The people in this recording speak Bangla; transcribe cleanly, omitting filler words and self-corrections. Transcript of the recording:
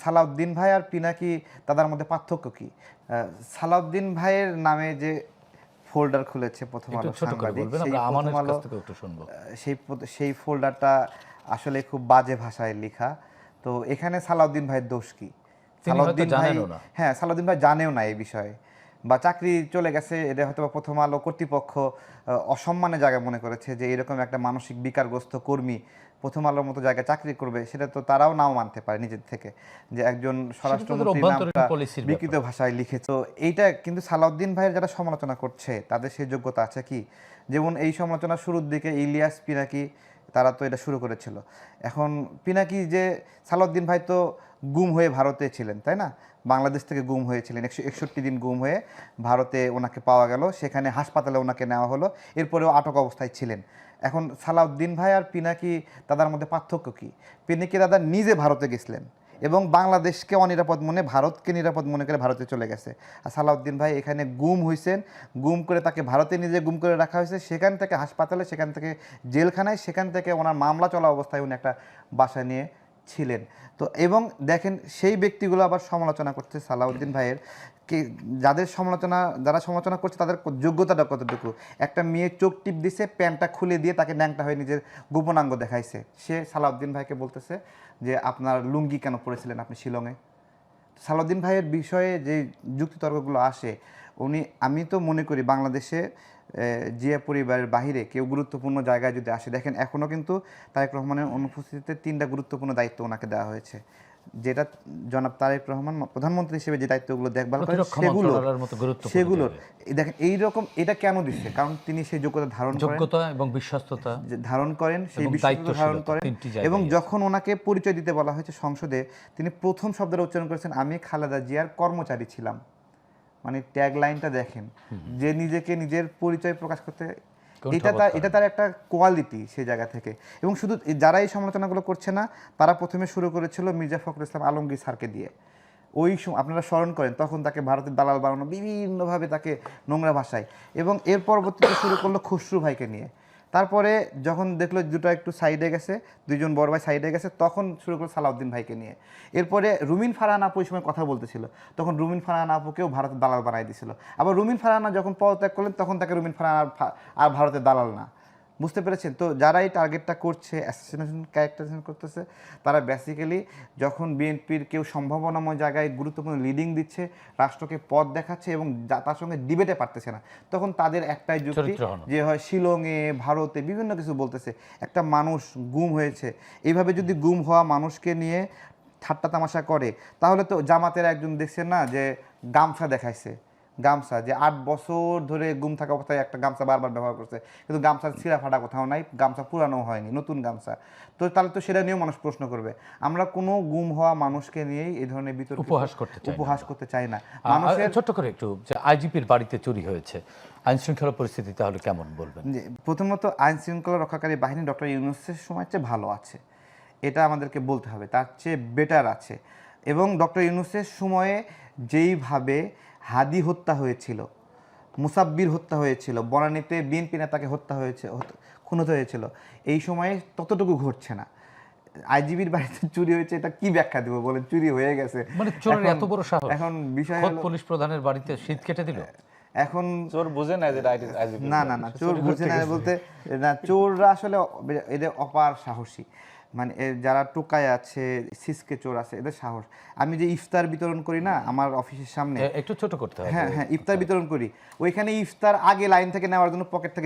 সালাউদ্দিন ভাই আর পিনাকি দাদার মধ্যে পার্থক্য কি? সালাউদ্দিন ভাইয়ের নামে যে ফোল্ডার খুলেছে প্রথম আলো সাংবাদিক, সেই ফোল্ডারটা আসলে খুব বাজে ভাষায় লেখা। তো এখানে সালাউদ্দিন ভাইয়ের দোষ কি? সালাউদ্দিন ভাই সালাউদ্দিন ভাই জানেও না এই বিষয়ে, বা চাকরি চলে গেছে, এটা হয়তো প্রথম আলো কর্তৃপক্ষ অসম্মানের জায়গা মনে করেছে যে এরকম একটা মানসিক বিকারগ্রস্ত কর্মী প্রথম আলোর মতো জায়গায় চাকরি করবে, সেটা তো তারাও নাও মানতে পারে নিজের থেকে, যে একজন স্বরাষ্ট্রমন্ত্রী নামটা বিকৃত ভাষায় লিখেছে। তো এইটা কিন্তু সালাউদ্দিন ভাইয়ের যারা সমালোচনা করছে তাদের সেই যোগ্যতা আছে কি? যেমন এই সমালোচনা শুরুর দিকে ইলিয়াস পিনাকি তারা তো এটা শুরু করেছিল। এখন পিনাকি যে সালাউদ্দিন ভাই তো গুম হয়ে ভারতে ছিলেন, তাই না? বাংলাদেশ থেকে গুম হয়েছিলেন, 161 দিন গুম হয়ে ভারতে ওনাকে পাওয়া গেল, সেখানে হাসপাতালে ওনাকে নেওয়া হলো, এরপরেও আটক অবস্থায় ছিলেন। এখন সালাউদ্দিন ভাই আর পিনাকি দাদার মধ্যে পার্থক্য কি? পিনাকি দাদা নিজে ভারতে গেছিলেন এবং বাংলাদেশকে অনিরাপদ মনে, ভারতকে নিরাপদ মনে করে ভারতে চলে গেছে। আর সালাউদ্দিন ভাই এখানে গুম হয়েছেন, গুম করে তাকে ভারতে নিজে গুম করে রাখা হয়েছে, সেখান থেকে হাসপাতালে, সেখান থেকে জেলখানায়, সেখান থেকে ওনার মামলা চলা অবস্থায় উনি একটা বাসা নিয়ে ছিলেন। তো এবং দেখেন সেই ব্যক্তিগুলো আবার সমালোচনা করছে সালাউদ্দিন ভাইয়ের, কি যারা সমালোচনা করছে তাদের যোগ্যতাটা কতটুকু? একটা মেয়ে চোখ টিপ দিছে, প্যান্টটা খুলে দিয়ে তাকে ন্যাংটা হয়ে নিজের গোপনাঙ্গ দেখাইছে, সে সালাউদ্দিন ভাইকে বলতেছে যে আপনার লুঙ্গি কেন পরেছিলেন আপনি শিলংয়ে? সালাউদ্দিন ভাইয়ের বিষয়ে যে যুক্তিতর্কগুলো আসে, আমি তো মনে করি বাংলাদেশে জিয়া পরিবারের বাহিরে কেউ গুরুত্বপূর্ণ জায়গায় যদি আসে, দেখেন এখনও কিন্তু তারেক রহমানের অনুপস্থিতিতে 3টা গুরুত্বপূর্ণ দায়িত্ব ওনাকে দেওয়া হয়েছে, যেটা জনাব তারেক রহমান প্রধানমন্ত্রী হিসেবে যে দায়িত্বগুলো দেখভাল করেন সেগুলোর দেখেন এইরকম এটা কেন দিচ্ছে? কারণ তিনি সেই যোগ্যতা এবং বিশ্বস্ততা ধারণ করেন, সেই বিশ্বস্ততা ধারণ করেন। এবং যখন ওনাকে পরিচয় দিতে বলা হয়েছে সংসদে, তিনি প্রথম শব্দটা উচ্চারণ করেছেন, আমি খালেদা জিয়ার কর্মচারী ছিলাম। মানে ট্যাগ লাইনটা দেখেন, যে নিজেকে নিজের পরিচয় প্রকাশ করতে, এটা তার একটা কোয়ালিটি সেই জায়গা থেকে। এবং শুধু যারা এই সমালোচনাগুলো করছে না, তারা প্রথমে শুরু করেছিল মির্জা ফখরুল ইসলাম আলমগীর স্যারকে দিয়ে। ওই আপনারা স্মরণ করেন, তখন তাকে ভারতের দালাল বানানো, বিভিন্নভাবে তাকে নোংরা ভাষায়, এবং এর পরবর্তীতে শুরু করলো খসরু ভাইকে নিয়ে। তারপরে যখন দেখলো দুটো একটু সাইডে গেছে, দুইজন বড় ভাই সাইডে গেছে, তখন শুরু করলো সালাউদ্দিন ভাইকে নিয়ে। এরপরে রুমিন ফারহান আপু ওই সময় কথা বলতেছিল, তখন রুমিন ফারহান আপুকেও ভারতের দালাল বানাই দিয়েছিল। আবার রুমিন ফারহানা যখন পদত্যাগ করলেন, তখন তাকে রুমিন ফারহান আর ভারতের দালাল না। বুঝতে পেরেছেন তো? যারা এই টার্গেটটা করছে, অ্যাসোসিয়েশন ক্যারেক্টারাইজেশন করতেছে, তারা বেসিক্যালি যখন বিএনপির কেউ সম্ভাবনাময় জায়গায় গুরুত্বপূর্ণ লিডিং দিচ্ছে, রাষ্ট্রকে পথ দেখাচ্ছে এবং তার সঙ্গে ডিবেটে পারতেছে না, তখন তাদের একটাই যুক্তি যে হয় শিলংয়ে, ভারতে বিভিন্ন কিছু বলতেছে। একটা মানুষ গুম হয়েছে, এইভাবে যদি গুম হওয়া মানুষকে নিয়ে ঠাট্টা তামাশা করে, তাহলে তো জামাতের একজন দেখছেন না যে গামছা দেখাইছে, গামছা যে 8 বছর ধরে গুম থাকা অবস্থায় একটা গামছা বারবার ব্যবহার করছে, কিন্তু গামছার ছিঁড়া ফাটা কোথাও নাই, গামছা পুরানো হয়নি, নতুন গামছা। তো তাহলে তো সেটা নিয়েও মানুষ প্রশ্ন করবে। আমরা কোনো গুম হওয়া মানুষকে নিয়েই এই ধরনের বিতর্ক উপহাস করতে চাই না। মানুষের ছোট্ট করে একটু, যে আইজিপির বাড়িতে চুরি হয়েছে, আইন শৃঙ্খলা পরিস্থিতি তাহলে কেমন বলবেন? প্রথমত আইন শৃঙ্খলা রক্ষাকারী বাহিনী ডক্টর ইউনূসের সময় চেয়ে ভালো আছে, এটা আমাদেরকে বলতে হবে, তার চেয়ে বেটার আছে। এবং ডক্টর ইউনূসের সময়ে যেইভাবে হাদি হত্যা হয়েছিল, মুসাব্বির হত্যা হয়েছিল, বনানীতে বিএনপি নেতাকে খুন হয়েছিল, এই সময়ে ততটুকু ঘটছে না। আইজিবির বাড়িতে চুরি হয়েছে, এটা কি ব্যাখ্যা দিব বলেন? চুরি হয়ে গেছে, মানে চোরের এত বড় সাহস। এখন বিষয় হলো পুলিশ প্রধানের বাড়িতে শীত কেটে দিল। এখন চোর বুঝে না যে না চোর বুঝে না বলতে না, চোররা আসলে এদের অপার সাহসী, মানে যারা টোকায় আছে, সিসকে চোর আছে, এদের সাহস। আমি যে ইফতার বিতরণ করি না আমার অফিসের সামনে, একটু ছোট করতে হবে, হ্যাঁ ইফতার বিতরণ করি, ওইখানে ইফতার আগে লাইন থেকে নেওয়ার জন্য পকেট থেকে